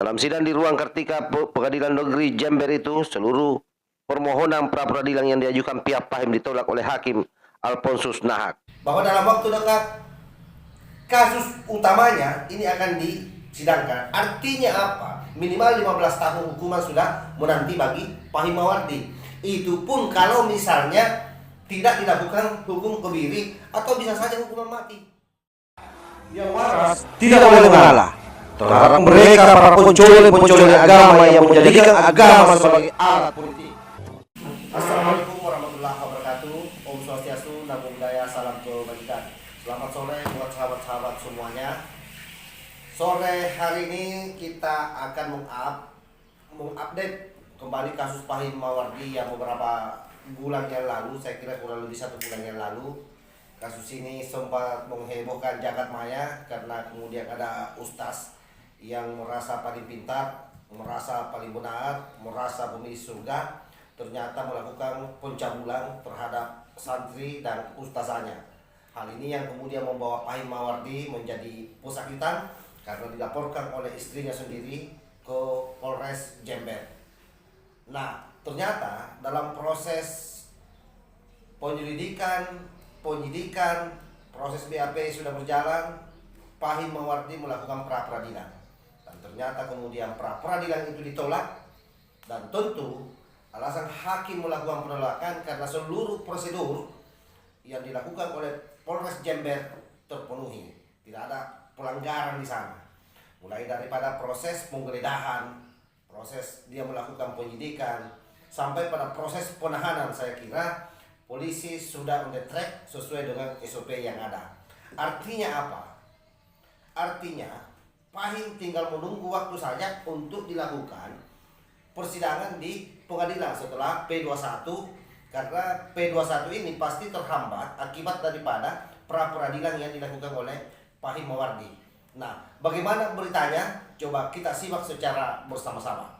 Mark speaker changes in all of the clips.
Speaker 1: Dalam sidang di ruang Kartika Pengadilan Negeri Jember itu, seluruh permohonan pra-peradilan yang diajukan pihak Pahim ditolak oleh Hakim Alfonsus Nahak.
Speaker 2: Bahwa dalam waktu dekat kasus utamanya ini akan disidangkan. Artinya apa? Minimal 15 tahun hukuman sudah menanti bagi Pahim Mawardi. Itu pun kalau misalnya tidak dilakukan hukum kebiri atau bisa saja hukuman mati.
Speaker 3: Yang waras tidak boleh mengalah terhadap mereka para pencuri agama yang menjadikan agama sebagai alat politik.
Speaker 2: Assalamualaikum warahmatullahi wabarakatuh. Om Swastiastu, Namo Buddhaya, salam kebajikan. Selamat sore buat sahabat-sahabat semuanya. Sore hari ini kita akan mengupdate kembali kasus Pahim Mawardi yang beberapa bulan yang lalu, saya kira kurang lebih 1 bulan yang lalu, kasus ini sempat menghebohkan jagat maya karena kemudian ada ustaz yang merasa paling pintar, merasa paling benar, merasa pemilik surga, ternyata melakukan pencabulan terhadap santri dan ustazanya. Hal ini yang kemudian membawa Pahim Mawardi menjadi pesakitan karena dilaporkan oleh istrinya sendiri ke Polres Jember. Nah, ternyata dalam proses penyidikan, proses BAP sudah berjalan, Pahim Mawardi melakukan pra-peradilan. Dan ternyata kemudian pra-peradilan itu ditolak, dan tentu alasan hakim melakukan penolakan karena seluruh prosedur yang dilakukan oleh Polres Jember terpenuhi. Tidak ada pelanggaran di sana. Mulai daripada proses penggeledahan, proses dia melakukan penyidikan, sampai pada proses penahanan, saya kira polisi sudah on the track sesuai dengan SOP yang ada. Artinya apa? Artinya Pahim tinggal menunggu waktu saja untuk dilakukan persidangan di pengadilan setelah P21, karena P21 ini pasti terhambat akibat daripada pra-peradilan yang dilakukan oleh Pahim Mawardi. Nah, bagaimana beritanya? Coba kita simak secara bersama-sama.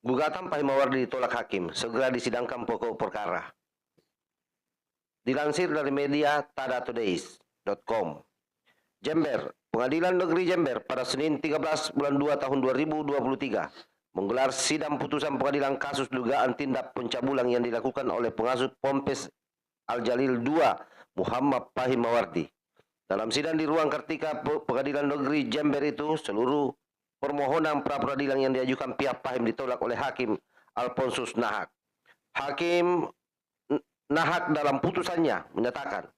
Speaker 1: Gugatan Pahim Mawardi ditolak Hakim, segera disidangkan pokok perkara. Dilansir dari media tadatodays.com. Jember, Pengadilan Negeri Jember pada Senin 13 bulan 2 tahun 2023 menggelar sidang putusan pengadilan kasus dugaan tindak pencabulan yang dilakukan oleh pengasuh Ponpes Al-Jalil II Muhammad Pahim Mawardi. Dalam sidang di ruang Kartika Pengadilan Negeri Jember itu, seluruh permohonan pra-peradilan yang diajukan pihak Pahim ditolak oleh Hakim Alfonsus Nahak. Hakim Nahak dalam putusannya menyatakan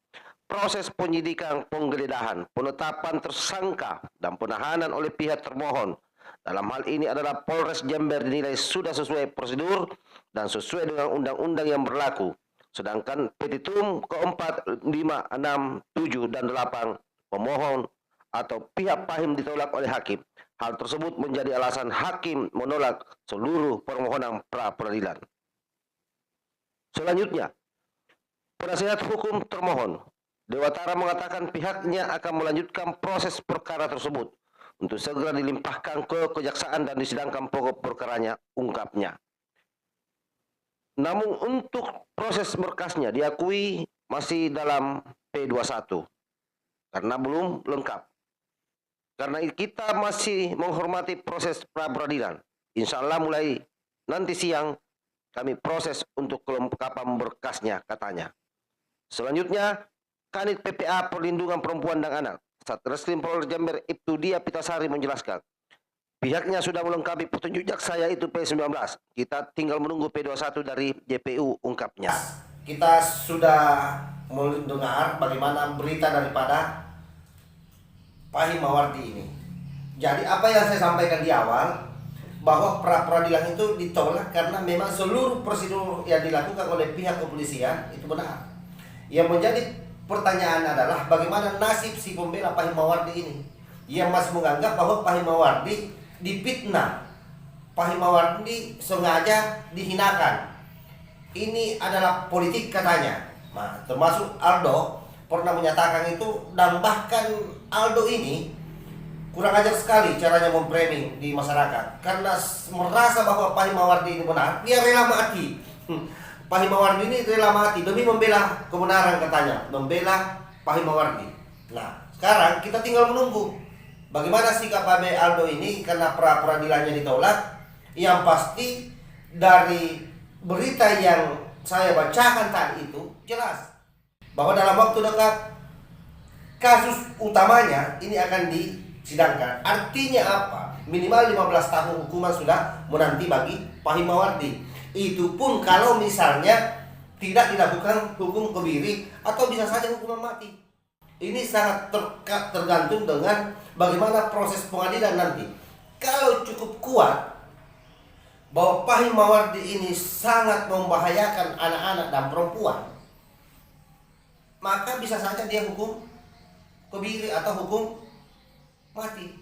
Speaker 1: proses penyidikan, penggeledahan, penetapan tersangka, dan penahanan oleh pihak termohon dalam hal ini adalah Polres Jember dinilai sudah sesuai prosedur dan sesuai dengan undang-undang yang berlaku. Sedangkan petitum keempat, 5, 6, 7, dan 8 pemohon atau pihak Pahim ditolak oleh Hakim. Hal tersebut menjadi alasan Hakim menolak seluruh permohonan pra-peradilan. Selanjutnya, penasihat hukum termohon Dewatara mengatakan pihaknya akan melanjutkan proses perkara tersebut untuk segera dilimpahkan ke kejaksaan dan disidangkan pokok perkaranya, ungkapnya. Namun untuk proses berkasnya diakui masih dalam P21 karena belum lengkap. Karena kita masih menghormati proses pra-peradilan. Insya Allah mulai nanti siang kami proses untuk kelengkapan berkasnya, katanya. Selanjutnya, Kanit PPA Perlindungan Perempuan dan Anak Satreskrim Polres Jember Ibtudia Pitasari menjelaskan pihaknya sudah melengkapi petunjuk jaksa yaitu P19. Kita tinggal menunggu P21 dari JPU, ungkapnya.
Speaker 2: Kita sudah mendengar bagaimana berita daripada Pahim Mawardi ini. Jadi apa yang saya sampaikan di awal, bahwa pra-peradilan itu ditolak karena memang seluruh prosedur yang dilakukan oleh pihak kepolisian itu benar. Yang menjadi pertanyaan adalah bagaimana nasib si pembela Pahim Mawardi ini, yang masih menganggap bahwa Pahim Mawardi difitnah, Pahim Mawardi sengaja dihinakan. Ini adalah politik katanya. Nah, termasuk Aldo pernah menyatakan itu, dan bahkan Aldo ini kurang ajar sekali caranya memframing di masyarakat karena merasa bahwa Pahim Mawardi ini benar, dia rela mati. Pahim Mawardi ini rela mati demi membela kebenaran, katanya, membela Pahim Mawardi. Nah, sekarang kita tinggal menunggu Bagaimana sikap Babe Aldo ini karena pra-peradilannya ditolak? Yang pasti dari berita yang saya bacakan tadi itu jelas bahwa dalam waktu dekat kasus utamanya ini akan disidangkan. Artinya apa? Minimal 15 tahun hukuman sudah menanti bagi Fahim Mawardi. Itu pun kalau misalnya tidak dilakukan hukum kebiri atau bisa saja hukuman mati. Ini sangat tergantung dengan bagaimana proses pengadilan nanti. Kalau cukup kuat bahwa Fahim Mawardi ini sangat membahayakan anak-anak dan perempuan, maka bisa saja dia hukum kebiri atau hukum mati.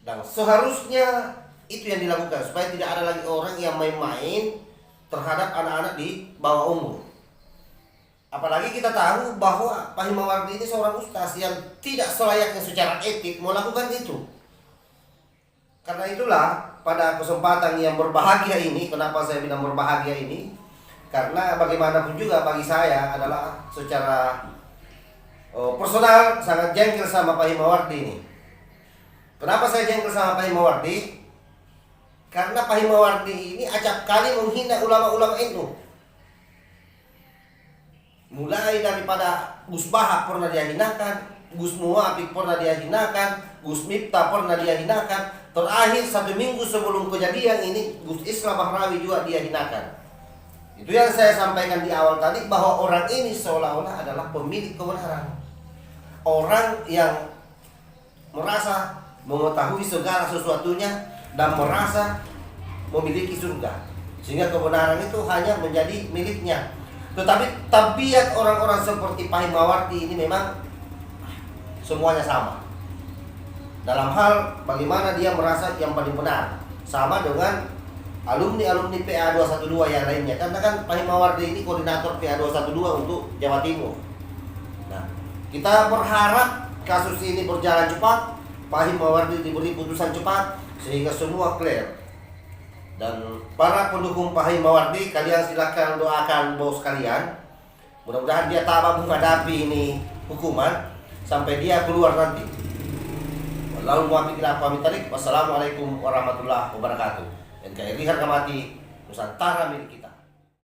Speaker 2: Dan seharusnya itu yang dilakukan supaya tidak ada lagi orang yang main-main terhadap anak-anak di bawah umur. Apalagi kita tahu bahwa Fahim Mawardi ini seorang ustaz yang tidak selayaknya secara etik melakukan itu. Karena itulah pada kesempatan yang berbahagia ini, kenapa saya bilang berbahagia ini? Karena bagaimanapun juga bagi saya adalah secara personal sangat jengkel sama Fahim Mawardi ini. Kenapa saya jengkel sama Fahim Mawardi? Karena Fahim Mawardi ini acap kali menghina ulama-ulama NU. Mulai daripada Gus Bahak pernah dia hinakan, Gus Muwafiq pernah dia hinakan, Gus Miftah pernah dia hinakan. Terakhir 1 minggu sebelum kejadian ini Gus Islam Bahrawi juga dia hinakan. Itu yang saya sampaikan di awal tadi, bahwa orang ini seolah-olah adalah pemilik kebenaran. Orang yang merasa mengetahui segala sesuatunya dan merasa memiliki surga, sehingga kebenaran itu hanya menjadi miliknya. Tetapi tabiat orang-orang seperti Fahim Mawardi ini memang semuanya sama. Dalam hal bagaimana dia merasa yang paling benar. Sama dengan alumni-alumni PA 212 yang lainnya. Karena kan Fahim Mawardi ini koordinator PA 212 untuk Jawa Timur. Nah, kita berharap kasus ini berjalan cepat, Fahim Mawardi diberi putusan cepat sehingga semua clear. Dan para pendukung Fahim Mawardi, kalian silakan doakan bos kalian. Mudah-mudahan dia tabah menghadapi ini hukuman sampai dia keluar nanti. Lalu muafiq ila aqwamit thariq. Wassalamualaikum warahmatullahi wabarakatuh. NKRI harga mati, Nusantara milik kita.